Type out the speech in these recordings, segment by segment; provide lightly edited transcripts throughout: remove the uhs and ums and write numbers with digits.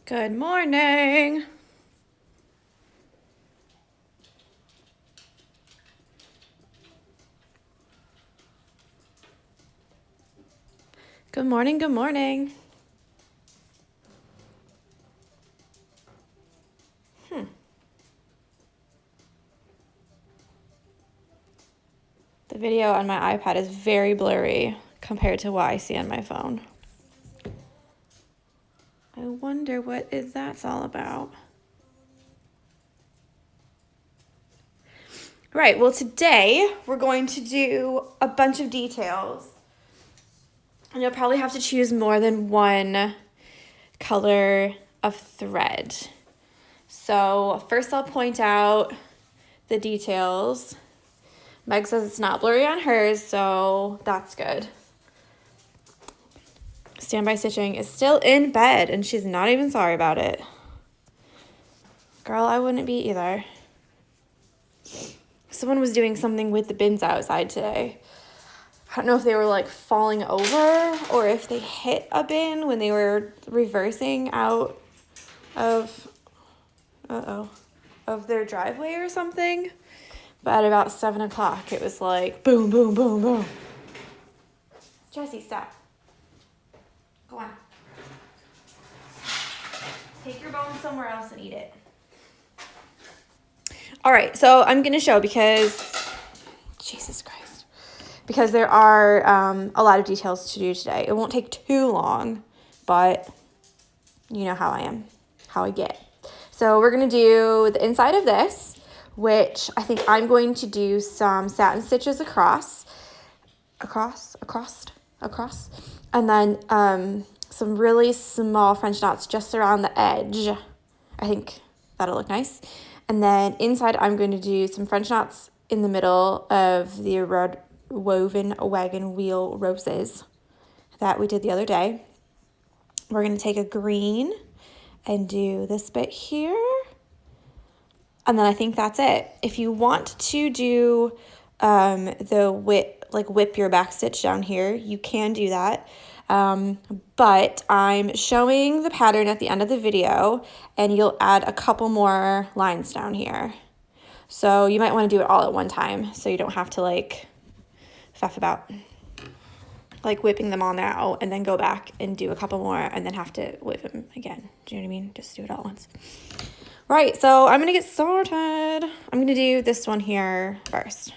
Good morning. Good morning, good morning. The video on my iPad is very blurry compared to what I see on my phone. I wonder what that's all about. Right, well today we're going to do a bunch of details. And you'll probably have to choose more than one color of thread. So first I'll point out the details. Meg says it's not blurry on hers, so that's good. Standby Stitching is still in bed, and she's not even sorry about it. Girl, I wouldn't be either. Someone was doing something with the bins outside today. I don't know if they were like falling over or if they hit a bin when they were reversing out of, of their driveway or something. But at about 7 o'clock, it was like boom, boom, boom, boom. Jessie, stop. Go on. Take your bone somewhere else and eat it. All right, so I'm going to show because, Jesus Christ, because there are a lot of details to do today. It won't take too long, but you know how I am, how I get. So we're going to do the inside of this, which I think I'm going to do some satin stitches across, and then some really small French knots just around the edge. I think that'll look nice. And then inside, I'm going to do some French knots in the middle of the red woven wagon wheel roses that we did the other day. We're going to take a green and do this bit here. And then I think that's it. If you want to do whip your back stitch down here, you can do that. But I'm showing the pattern at the end of the video, and you'll add a couple more lines down here. So you might want to do it all at one time so you don't have to like faff about like whipping them all now and then go back and do a couple more and then have to whip them again. Do you know what I mean? Just do it all at once. Right, so I'm going to get started. I'm going to do this one here first.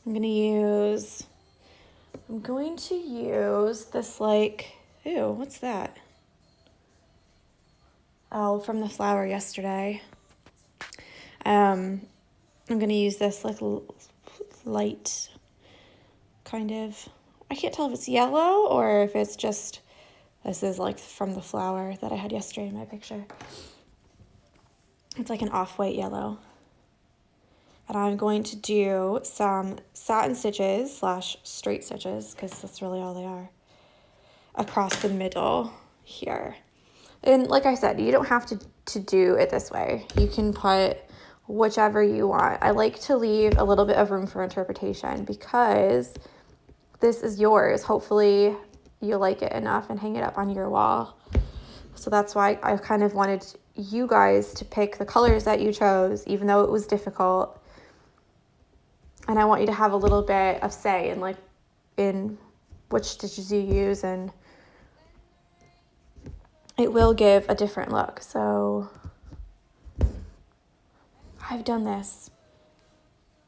I'm going to use this like, ew, what's that? Oh, from the flower yesterday. I'm going to use this like light kind of, I can't tell if it's yellow or if it's just, this is like from the flower that I had yesterday in my picture. It's like an off-white yellow. And I'm going to do some satin stitches / straight stitches, because that's really all they are, across the middle here. And like I said, you don't have to do it this way. You can put whichever you want. I like to leave a little bit of room for interpretation because this is yours. Hopefully you like it enough and hang it up on your wall. So that's why I kind of wanted you guys to pick the colors that you chose, even though it was difficult. And I want you to have a little bit of say in which stitches you use, and it will give a different look. So I've done this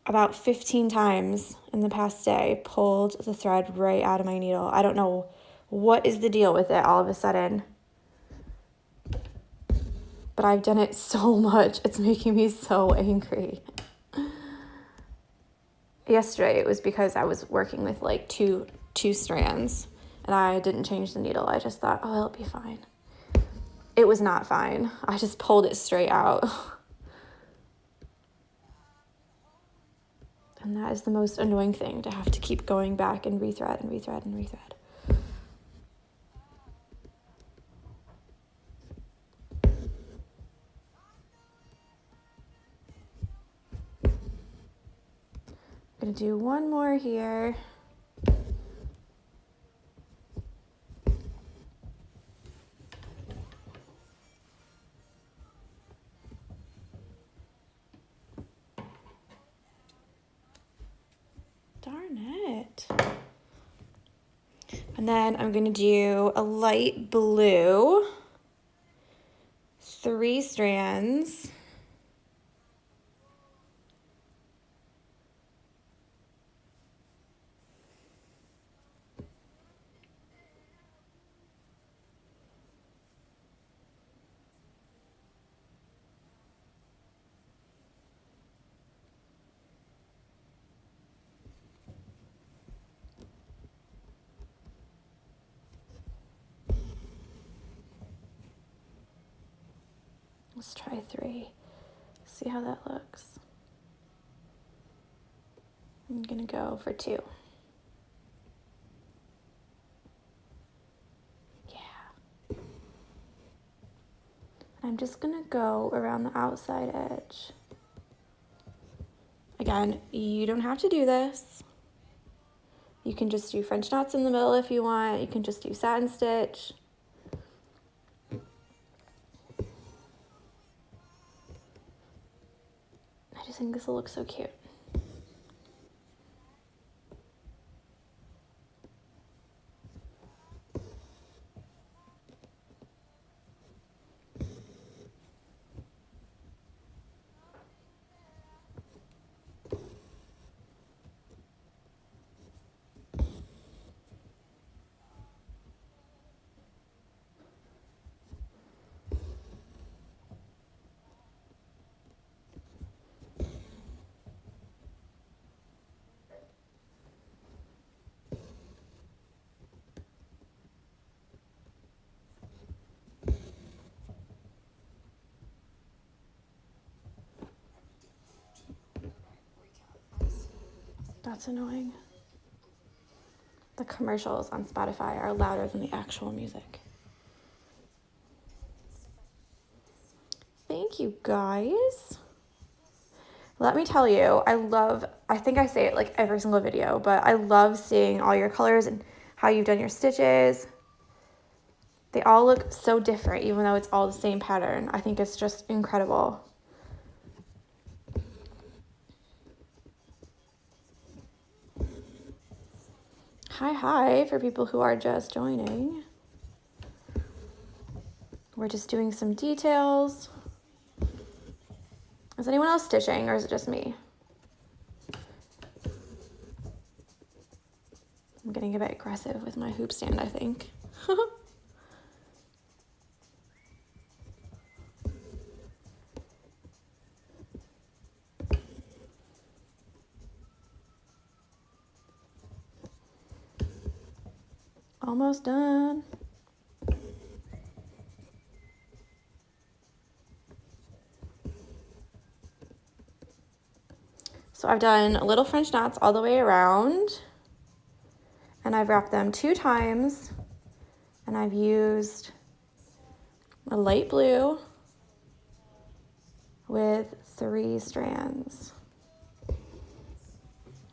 about 15 times in the past day, pulled the thread right out of my needle. I don't know what is the deal with it all of a sudden, but I've done it so much. It's making me so angry. Yesterday it was because I was working with like two strands and I didn't change the needle. I just thought, oh, it'll be fine. It was not fine. I just pulled it straight out. And that is the most annoying thing, to have to keep going back and rethread and rethread and rethread. gonna do one more here. Darn it. And then I'm gonna do a light blue, 3 strands. Let's try 3. See how that looks. I'm gonna go for 2. Yeah. I'm just gonna go around the outside edge. Again, you don't have to do this. You can just do French knots in the middle if you want. You can just do satin stitch. I just think this will look so cute. That's annoying. The commercials on Spotify are louder than the actual music. Thank you, guys. Let me tell you, I think I say it like every single video, but I love seeing all your colors and how you've done your stitches. They all look so different, even though it's all the same pattern. I think it's just incredible. Hi for people who are just joining. We're just doing some details. Is anyone else stitching or is it just me? I'm getting a bit aggressive with my hoop stand, I think. Almost done. So I've done little French knots all the way around, and I've wrapped them 2 times, and I've used a light blue with 3 strands.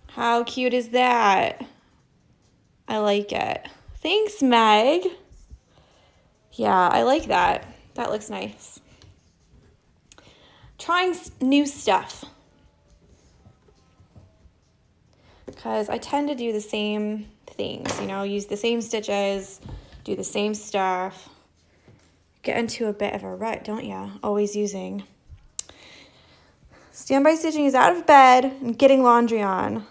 How cute is that? I like it. Thanks, Meg. Yeah, I like that. That looks nice. Trying new stuff. Because I tend to do the same things, you know, use the same stitches, do the same stuff. Get into a bit of a rut, don't ya? Always using. Standby stitching is out of bed and getting laundry on.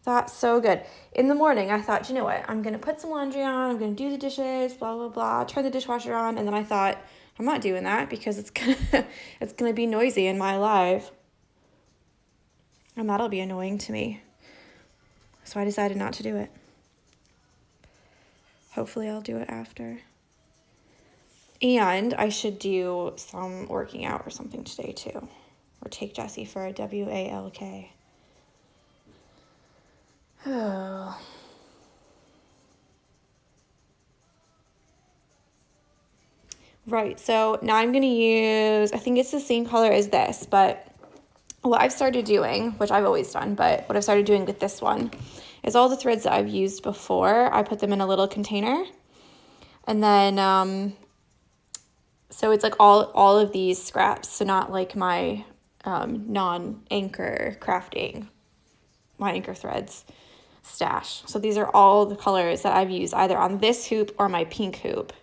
That's so good. In the morning, I thought, you know what? I'm going to put some laundry on. I'm going to do the dishes, blah, blah, blah. Turn the dishwasher on. And then I thought, I'm not doing that because it's gonna be noisy in my life. And that'll be annoying to me. So I decided not to do it. Hopefully I'll do it after. And I should do some working out or something today too. Or take Jessie for a WALK. Oh. Right, so now I'm going to use, I think it's the same color as this, but what I've started doing, which I've always done, but what I've started doing with this one is all the threads that I've used before, I put them in a little container. And then, so it's like all of these scraps, so not like my non-anchor crafting, my anchor threads stash. So these are all the colors that I've used either on this hoop or my pink hoop,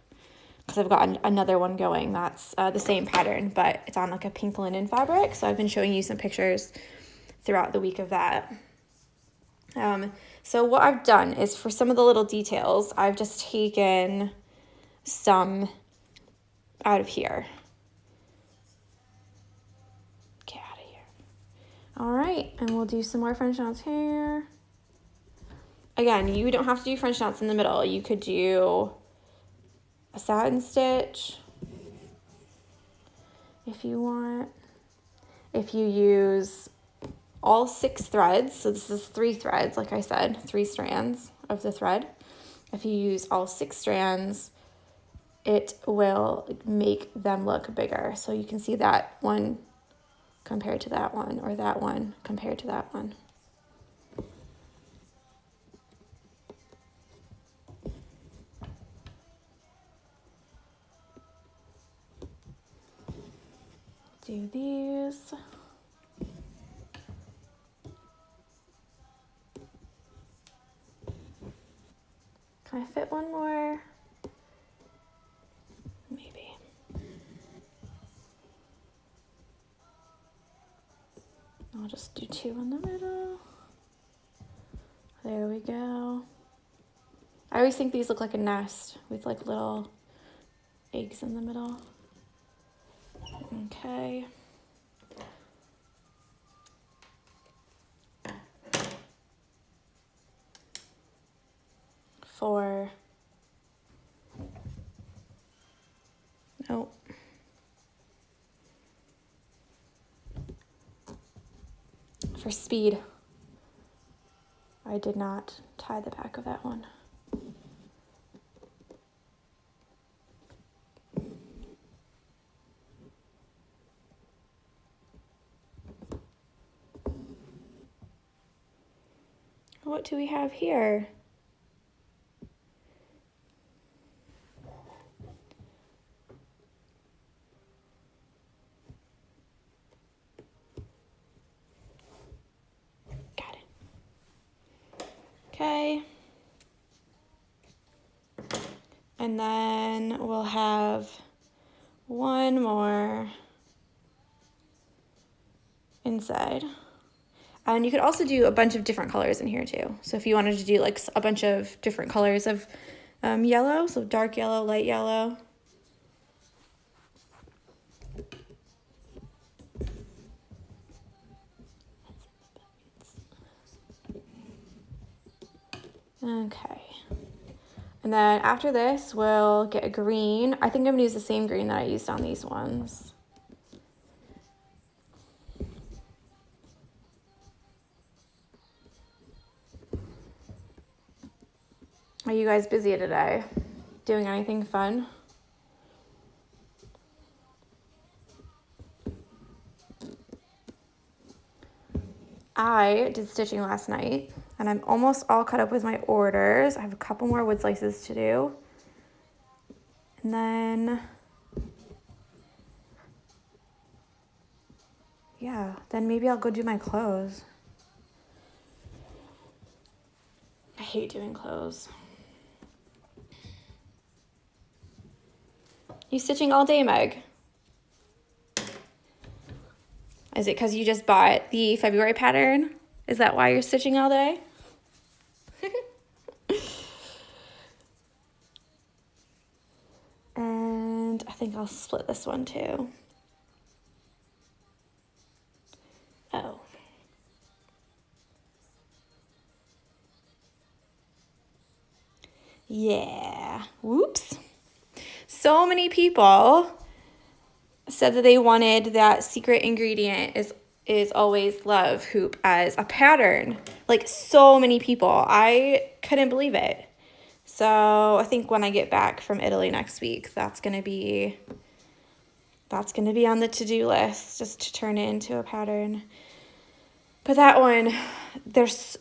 because I've got another one going that's the same pattern, but it's on like a pink linen fabric. So I've been showing you some pictures throughout the week of that. So what I've done is for some of the little details, I've just taken some out of here. Get out of here. All right, and we'll do some more French knots here. Again, you don't have to do French knots in the middle. You could do a satin stitch if you want. If you use all 6 threads, so this is 3 threads, like I said, 3 strands of the thread. If you use all 6 strands, it will make them look bigger. So you can see that one compared to that one, or that one compared to that one. Do these. Can I fit one more? Maybe. I'll just do 2 in the middle. There we go. I always think these look like a nest with like little eggs in the middle. Okay. For speed, I did not tie the back of that one. What do we have here? Got it. Okay. And then we'll have one more inside. And you could also do a bunch of different colors in here too. So if you wanted to do like a bunch of different colors of yellow, so dark yellow, light yellow. Okay. And then after this, we'll get a green. I think I'm gonna use the same green that I used on these ones. Are you guys busy today? Doing anything fun? I did stitching last night and I'm almost all caught up with my orders. I have a couple more wood slices to do. And then, yeah, then maybe I'll go do my clothes. I hate doing clothes. You stitching all day, Meg? Is it because you just bought the February pattern? Is that why you're stitching all day? And I think I'll split this one too. Oh. Yeah. Whoops. So many people said that they wanted that secret ingredient is always love hoop as a pattern. Like so many people. I couldn't believe it. So I think when I get back from Italy next week, that's going to be that's going to be on the to-do list, just to turn it into a pattern. But that one, there's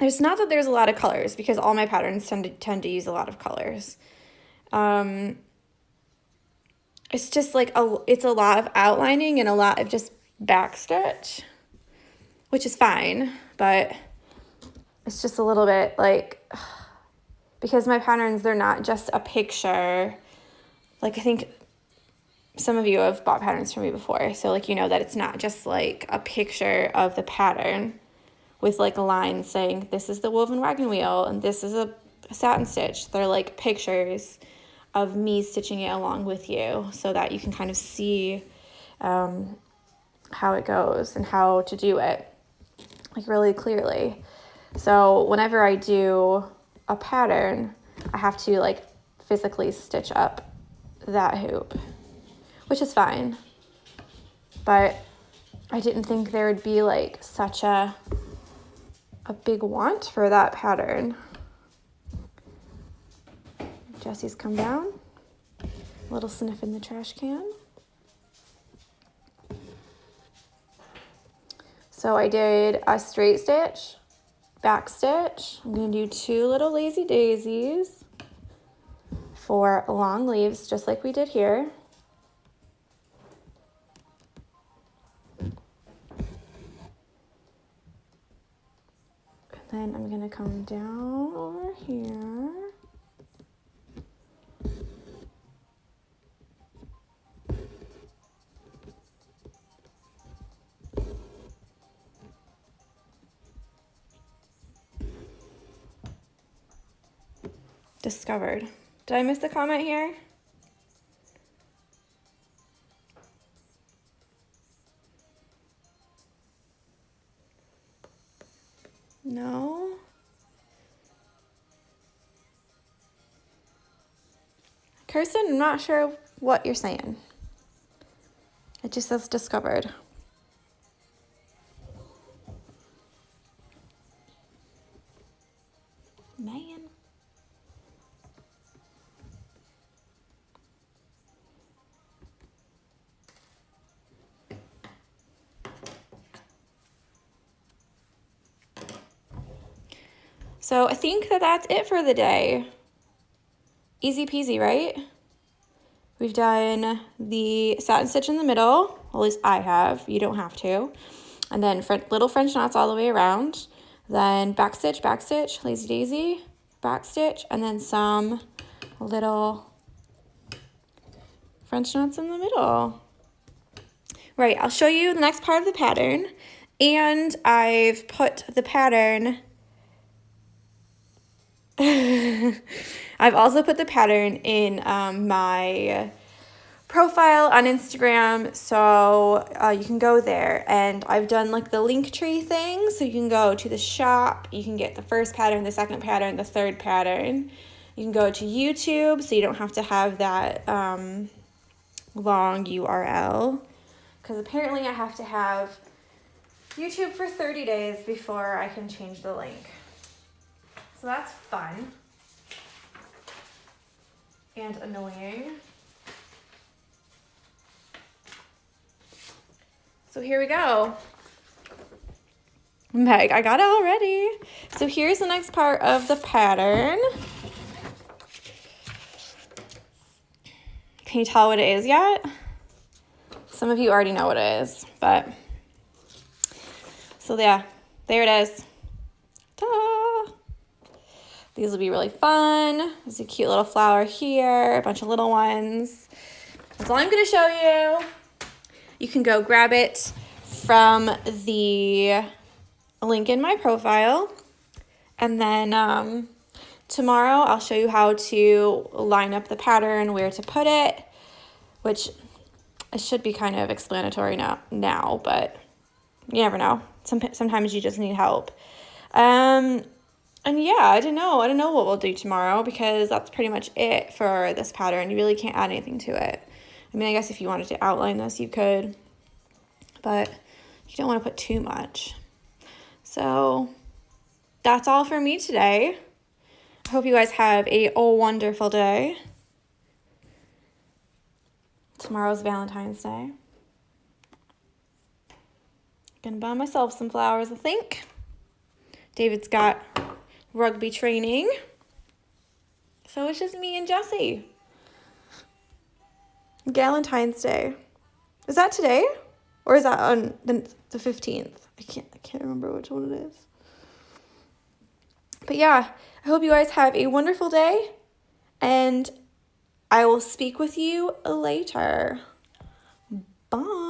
not that there's a lot of colors, because all my patterns tend to use a lot of colors. It's just like it's a lot of outlining and a lot of just backstitch, which is fine, but it's just a little bit like, because my patterns, they're not just a picture. Like, I think some of you have bought patterns from me before, so like, you know that it's not just like a picture of the pattern with like a line saying this is the woven wagon wheel and this is a satin stitch. They're like pictures of me stitching it along with you, so that you can kind of see how it goes and how to do it like really clearly. So whenever I do a pattern, I have to like physically stitch up that hoop, which is fine, but I didn't think there would be like such a big want for that pattern. Jesse's come down, a little sniff in the trash can. So I did a straight stitch, back stitch. I'm gonna do 2 little lazy daisies for long leaves, just like we did here. Then I'm gonna come down over here. Discovered. Did I miss the comment here? No. Kirsten, I'm not sure what you're saying. It just says discovered. Man. So I think that that's it for the day. Easy peasy, right? We've done the satin stitch in the middle, at least I have, you don't have to. And then little French knots all the way around. Then back stitch, lazy daisy, back stitch, and then some little French knots in the middle. Right, I'll show you the next part of the pattern. And I've put the pattern I've also put the pattern in my profile on Instagram, so you can go there, and I've done like the link tree thing, so you can go to the shop, you can get the first pattern, the second pattern, the third pattern. You can go to YouTube, so you don't have to have that long URL, because apparently I have to have YouTube for 30 days before I can change the link. So that's fun and annoying. So here we go. Meg, I got it already. So here's the next part of the pattern. Can you tell what it is yet? Some of you already know what it is, but so yeah, there it is. Ta-da! These will be really fun. There's a cute little flower here, a bunch of little ones. That's all I'm gonna show you. You can go grab it from the link in my profile. And then tomorrow I'll show you how to line up the pattern, where to put it, which it should be kind of explanatory now, but you never know. Sometimes you just need help. And yeah, I don't know what we'll do tomorrow, because that's pretty much it for this pattern. You really can't add anything to it. I mean, I guess if you wanted to outline this, you could, but you don't want to put too much. So that's all for me today. I hope you guys have a wonderful day. Tomorrow's Valentine's Day. Gonna buy myself some flowers, I think. David's got rugby training. So it's just me and Jesse. Valentine's Day. Is that today? Or is that on the 15th? I can't remember which one it is. But yeah, I hope you guys have a wonderful day, and I will speak with you later. Bye.